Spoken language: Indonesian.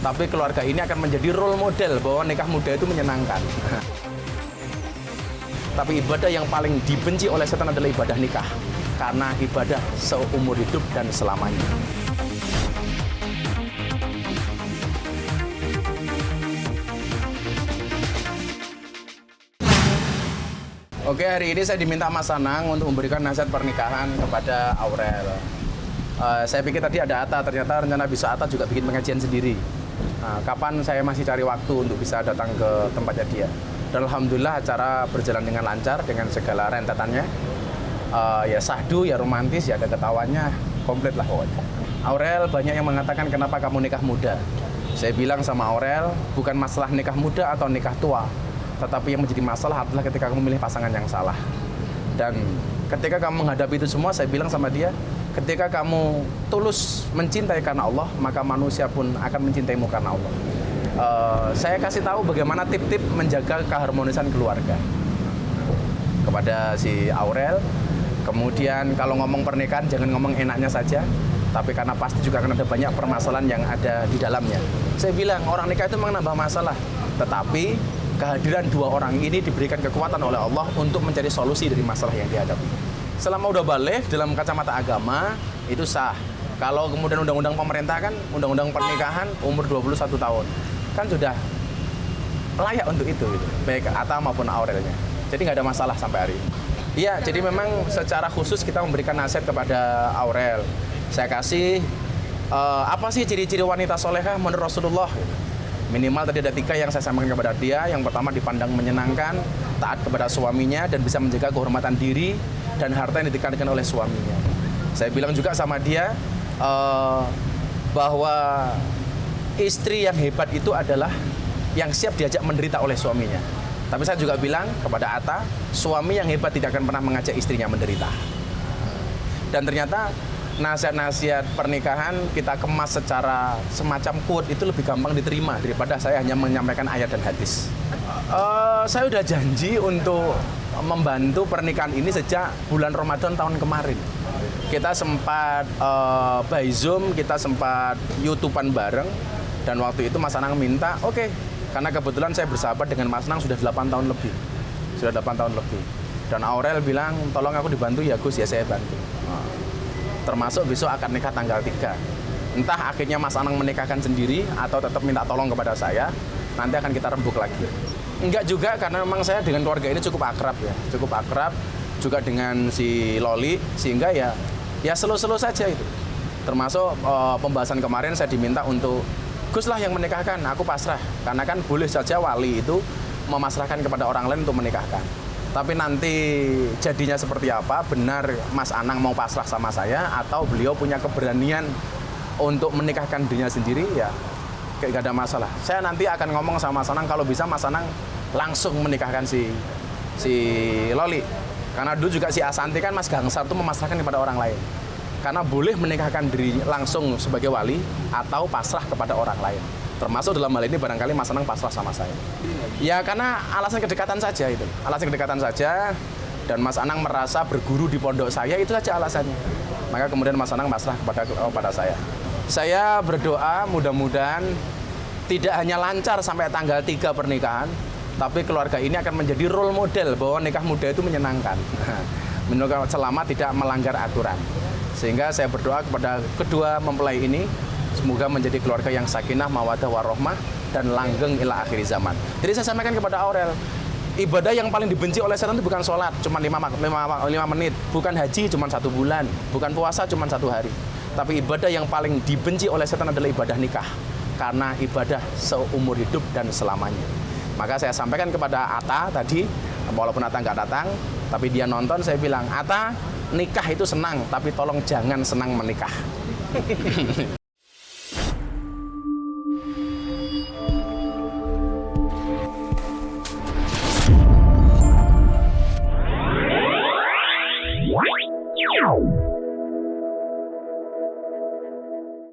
tapi keluarga ini akan menjadi role model bahwa nikah muda itu menyenangkan. Tapi ibadah yang paling dibenci oleh setan adalah ibadah nikah, karena ibadah seumur hidup dan selamanya. Oke, hari ini saya diminta Mas Anang untuk memberikan nasihat pernikahan kepada Aurel. Saya pikir tadi ada Atta, ternyata rencana bisa Atta juga bikin pengajian sendiri. Kapan saya masih cari waktu untuk bisa datang ke tempatnya dia. Dan Alhamdulillah acara berjalan dengan lancar, dengan segala rentetannya. Ya sahdu, ya romantis, ya ada ketawanya, komplit lah pokoknya. Aurel, banyak yang mengatakan kenapa kamu nikah muda. Saya bilang sama Aurel, bukan masalah nikah muda atau nikah tua. Tetapi yang menjadi masalah adalah ketika kamu memilih pasangan yang salah. Dan ketika kamu menghadapi itu semua, saya bilang sama dia, ketika kamu tulus mencintai karena Allah, maka manusia pun akan mencintaimu karena Allah. Saya kasih tahu bagaimana tip-tip menjaga keharmonisan keluarga kepada si Aurel. Kemudian kalau ngomong pernikahan, jangan ngomong enaknya saja, tapi karena pasti juga akan ada banyak permasalahan yang ada di dalamnya. Saya bilang, orang nikah itu memang nambah masalah, tetapi kehadiran dua orang ini diberikan kekuatan oleh Allah untuk mencari solusi dari masalah yang dihadapi. Selama udah balik dalam kacamata agama, itu sah. Kalau kemudian undang-undang pemerintah kan, undang-undang pernikahan umur 21 tahun. Kan sudah layak untuk itu, gitu. Baik Atta maupun Aurelnya. Jadi nggak ada masalah sampai hari ini. Iya, jadi memang secara khusus kita memberikan nasihat kepada Aurel. Saya kasih, apa sih ciri-ciri wanita solehah menurut Rasulullah? Minimal tadi ada 3 yang saya sampaikan kepada dia. Yang pertama, dipandang menyenangkan, taat kepada suaminya, dan bisa menjaga kehormatan diri dan harta yang ditekankan oleh suaminya. Saya bilang juga sama dia bahwa istri yang hebat itu adalah yang siap diajak menderita oleh suaminya. Tapi saya juga bilang kepada Atta, suami yang hebat tidak akan pernah mengajak istrinya menderita. Dan ternyata nasihat-nasihat pernikahan kita kemas secara semacam quote itu lebih gampang diterima daripada saya hanya menyampaikan ayat dan hadis. Saya udah janji untuk membantu pernikahan ini sejak bulan Ramadan tahun kemarin. Kita sempat by Zoom, kita sempat YouTubean bareng. Dan waktu itu Mas Anang minta, oke, karena kebetulan saya bersahabat dengan Mas Anang sudah 8 tahun lebih. Sudah 8 tahun lebih. Dan Aurel bilang, tolong aku dibantu ya Gus, ya saya bantu. Termasuk besok akan nikah tanggal 3. Entah akhirnya Mas Anang menikahkan sendiri atau tetap minta tolong kepada saya, nanti akan kita rembuk lagi. Enggak juga, karena memang saya dengan keluarga ini cukup akrab ya. Cukup akrab juga dengan si Loli, sehingga ya slow-slow saja itu. Termasuk pembahasan kemarin saya diminta untuk Gus lah yang menikahkan, aku pasrah. Karena kan boleh saja wali itu memasrahkan kepada orang lain untuk menikahkan. Tapi nanti jadinya seperti apa, benar Mas Anang mau pasrah sama saya, atau beliau punya keberanian untuk menikahkan dirinya sendiri, ya gak ada masalah. Saya nanti akan ngomong sama Mas Anang, kalau bisa Mas Anang langsung menikahkan si Loli. Karena dulu juga si Asanti kan Mas Gangsar itu memasrahkan kepada orang lain. Karena boleh menikahkan diri langsung sebagai wali atau pasrah kepada orang lain. Termasuk dalam hal ini barangkali Mas Anang pasrah sama saya. Ya karena alasan kedekatan saja itu. Alasan kedekatan saja, dan Mas Anang merasa berguru di pondok saya, itu saja alasannya. Maka kemudian Mas Anang pasrah kepada saya. Saya berdoa mudah-mudahan tidak hanya lancar sampai tanggal 3 pernikahan, tapi keluarga ini akan menjadi role model bahwa nikah muda itu menyenangkan. Selama tidak melanggar aturan. Sehingga saya berdoa kepada kedua mempelai ini, semoga menjadi keluarga yang sakinah, mawaddah, warahmah, dan langgeng ila akhir zaman. Jadi saya sampaikan kepada Aurel, ibadah yang paling dibenci oleh setan itu bukan sholat, cuma 5 menit. Bukan haji, cuma 1 bulan. Bukan puasa, cuma 1 hari. Tapi ibadah yang paling dibenci oleh setan adalah ibadah nikah. Karena ibadah seumur hidup dan selamanya. Maka saya sampaikan kepada Atta tadi, walaupun Atta nggak datang, tapi dia nonton, saya bilang, Atta, nikah itu senang, tapi tolong jangan senang menikah.